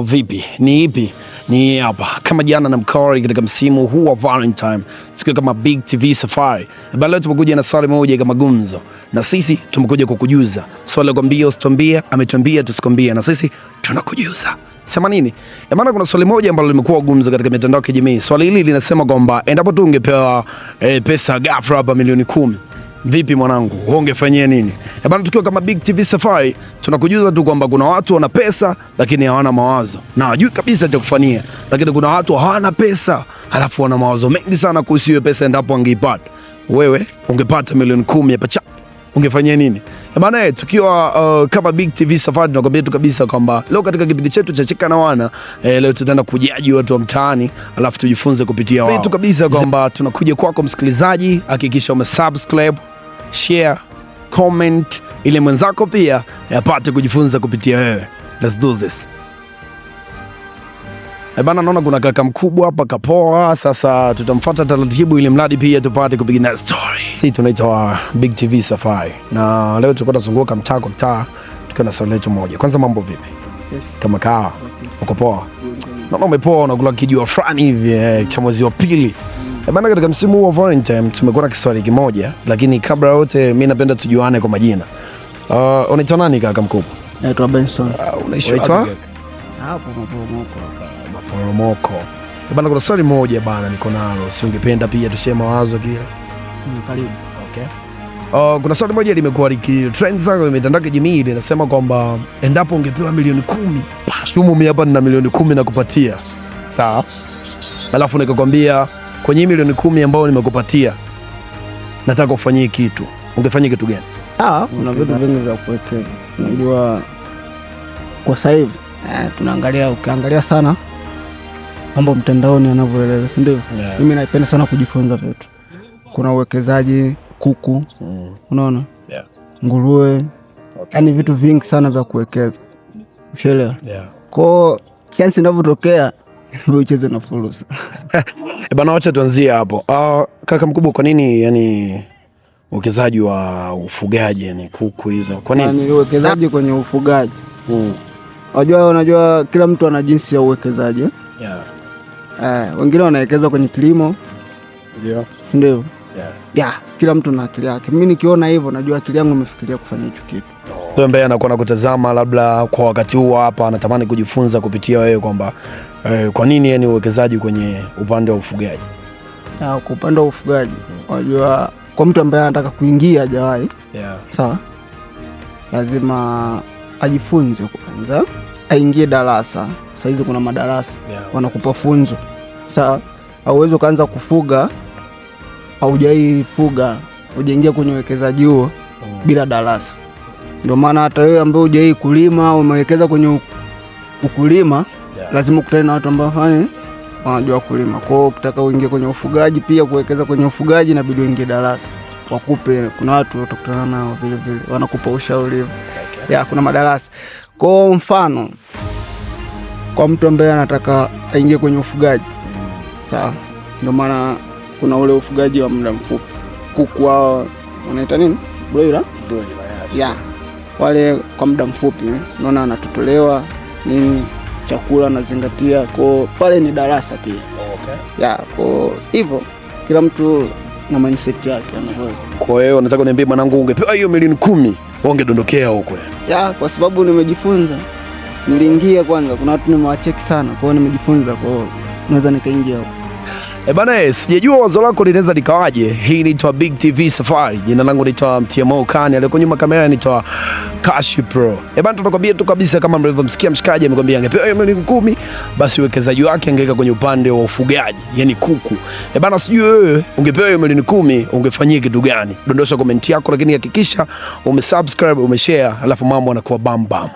Vipi? Ni ipi? Ni hapa kama jana na mkori katika msimu huu wa Valentine, tukiwa kama Big TV Safari. Leo tumekuja na swali moja kama gumzo, na sisi tumekuja kukujuza swali la kwambia usituambie, ametuambia tusikwambie, na sisi tunakujuza. Sema nini? Maana kuna swali moja ambalo limekuwa gumzo katika mitandao ya kijamii. Swali hili linasema kwamba endapo tu ungepewa pesa ghafla hapa milioni 10, vipi mwanangu, ungefanyia nini? Bana, tukiwa kama Big TV Safari tunakujuza tu kwamba kuna watu wana pesa lakini hawana mawazo na hawajui kabisa cha kufanyia, lakini kuna watu hawana pesa halafu wana mawazo mengi sana kuhusu hiyo pesa. Endapo wangeipata, wewe ungepata milioni 10 hapa cha, ungefanyia nini? Bana, tukiwa kama Big TV Safari tunakwambia tu kabisa kwamba leo katika kipindi chetu cha Cheka na Wana leo tutaenda kujaji watu wa mtaani alafu tujifunze kupitia wao. Tu kabisa kwamba tunakuja kwako msikilizaji, hakikisha umesubscribe, share, comment ili mwenzako pia apate kujifunza kupitia wewe. Let's do this. Bana, naona kuna kaka mkubwa hapa kapoa. Sasa tutamfuata taratibu ili mradi pia tupate kupiga story. Sisi tunaitwa Big TV Safari na leo tulikuwa tunazunguka mtaa kwa mtaa tukiwa na swali letu moja. Kwanza, mambo vipi? Kama kaa uko poa? Naona umepoa, unakula kijua fulani hivi cha mwezi wa pili. Bana, katika msimu huu wa Valentine tumekuwa na kiswali kimoja, lakini kabla yote mimi napenda tujuane kwa majina. Unaitwa nani kaka mkubwa? Naitwa Benson. Unaishi wapi? Hapo Maporomoko. Bana, kuna swali moja bana niko nalo, si ungependa pia tuseme mawazo kile? Karibu. Okay. Kuna swali moja limekuwa likitrend sana kwenye mitandao ya kijamii, linasema kwamba endapo ungepewa milioni 10, pashumu mimi hapa nina milioni 10 nakupatia. Sawa? Alafu nikakwambia kwenye milioni 10 ambayo nimekupatia nataka ufanyie kitu, ungefanyia kitu gani? Kuna vitu vingi vya kuwekeza. Unajua kwa sasa hivi ukiangalia sana mambo mtandaoni yanavyoeleza, si ndio? Mimi napenda sana kujifunza vitu. Kuna uwekezaji kuku, unaona? Nguruwe. Yaani vitu vingi sana vya kuwekeza. Ushaelewa? Kwa chance inavyotokea ucheze na fursa. Bana, wacha tuanzie hapo. Kaka mkubwa, kwa nini yani uwekezaji wa ufugaji, yani kuku hizo? Kwa nini? Yaani uwekezaji kwenye ufugaji. Unajua kila mtu ana jinsi ya uwekezaji. Wengine wanawekeza kwenye kilimo. Ndio. Kila mtu na akili yake. Mimi nikiona hivyo najua akili yangu imefikiria kufanya hicho kitu. Wewe ambaye anakuwa nakutazama labda kwa wakati huu hapa anatamani kujifunza kupitia wewe kwamba kwa nini yani uwekezaji kwenye upande wa ufugaji? Kwa upande wa ufugaji, unajua kwa mtu ambaye anataka kuingia hajawahi, sawa? Lazima ajifunze kwanza, aingie darasa. Sasa hizi kuna madarasa wanakupa funzo. Sawa? Hauwezi kuanza kufuga au hujaifuga, hujaingia kwenye uwekezaji huo bila darasa. Ndio maana hata wewe ambaye hujai kulima au umewekeza kwenye ukulima, lazima ukutane na watu ambao wanajua kulima. Kwa hiyo ukitaka uingie kwenye ufugaji, pia kuwekeza kwenye ufugaji inabidi uingie darasa. Wakupe, kuna watu utakutana nao vile vile wanakupa ushauri. Kuna madarasa. Kwa mfano, kwa mtu ambaye anataka aingie kwenye ufugaji, sawa? Ndio maana kuna ule ufugaji wa muda mfupi. Kuku wao wanaita nini? Broiler. Wale kwa muda mfupi, unaona anatotolewa nini, chakula nazingatia. Kwa pale ni darasa pia. Kwa hivyo kila mtu na mindset yake anavyo. Kwa hiyo unataka kuniambia mwanangu, ungepewa hiyo milioni 10 ungedondokea huko? Kwa sababu nimejifunza. Niliingia kwanza, kuna watu nimewacheki sana, kwa hiyo nimejifunza, kwa hiyo naweza nikaingia huko. Bana, sijajua wazo lako linaweza likawaje. Hii inaitwa Big TV Safari. Jina langu naitwa MTMO Kani, aliyeko nyuma kamera anaitwa Kashi Pro. Bana, tunakwambia tu kabisa kama mlivyomsikia mshikaji amekwambia angepewa hiyo milioni 10, basi uwekezaji wake angeweka kwenye upande wa ufugaji, yani kuku. Bana, sijui wewe ungepewa hiyo milioni 10 ungefanyia kitu gani? Dondosha comment yako, lakini hakikisha umesubscribe, umeshare, alafu mambo yanakuwa bam bam.